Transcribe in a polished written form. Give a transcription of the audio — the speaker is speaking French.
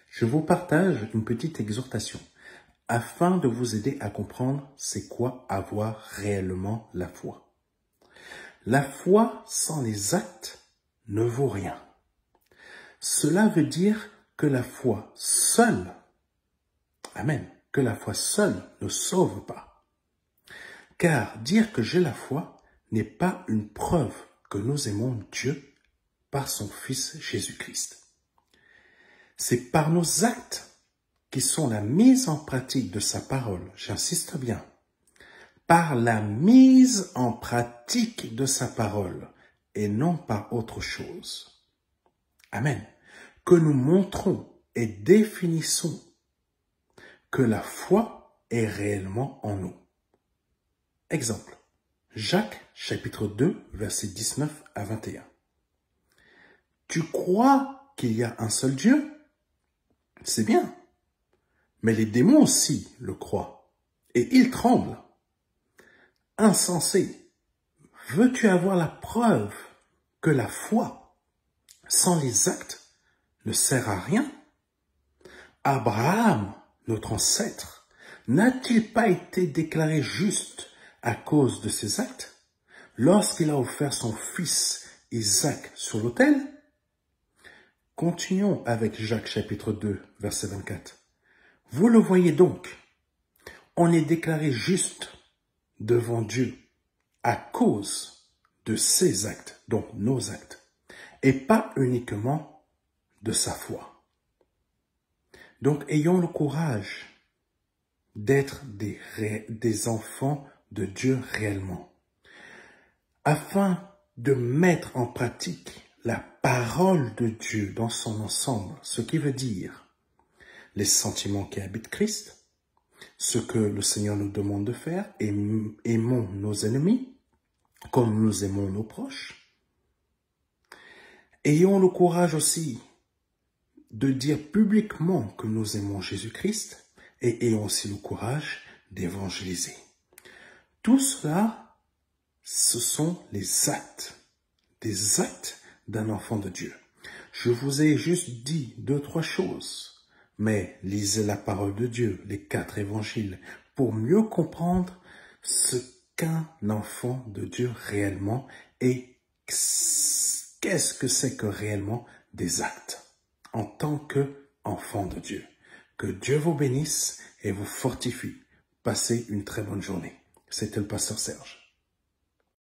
je vous partage une petite exhortation afin de vous aider à comprendre c'est quoi avoir réellement la foi. La foi sans les actes ne vaut rien. Cela veut dire que la foi seule, amen, que la foi seule ne sauve pas. Car dire que j'ai la foi n'est pas une preuve que nous aimons Dieu par son Fils Jésus-Christ. C'est par nos actes qui sont la mise en pratique de sa parole, j'insiste bien, par la mise en pratique de sa parole et non par autre chose. Amen. Que nous montrons et définissons que la foi est réellement en nous. Exemple, Jacques chapitre 2, versets 19 à 21. Tu crois qu'il y a un seul Dieu? C'est bien. Mais les démons aussi le croient, et ils tremblent. Insensé, veux-tu avoir la preuve que la foi, sans les actes, ne sert à rien? Abraham, notre ancêtre, n'a-t-il pas été déclaré juste à cause de ses actes, lorsqu'il a offert son fils Isaac sur l'autel? Continuons avec Jacques chapitre 2, verset 24. Vous le voyez donc, on est déclaré juste devant Dieu à cause de ses actes, donc nos actes, et pas uniquement de sa foi. Donc ayons le courage d'être des enfants de Dieu réellement, afin de mettre en pratique la parole de Dieu dans son ensemble, ce qui veut dire les sentiments qui habitent Christ, ce que le Seigneur nous demande de faire, aimons nos ennemis comme nous aimons nos proches. Ayons le courage aussi de dire publiquement que nous aimons Jésus-Christ et ayons aussi le courage d'évangéliser. Tout cela, ce sont les actes, des actes d'un enfant de Dieu. Je vous ai juste dit 2-3 choses. Mais lisez la parole de Dieu, les 4 évangiles, pour mieux comprendre ce qu'un enfant de Dieu réellement et qu'est-ce que c'est que réellement des actes en tant qu'enfant de Dieu. Que Dieu vous bénisse et vous fortifie. Passez une très bonne journée. C'était le pasteur Serge.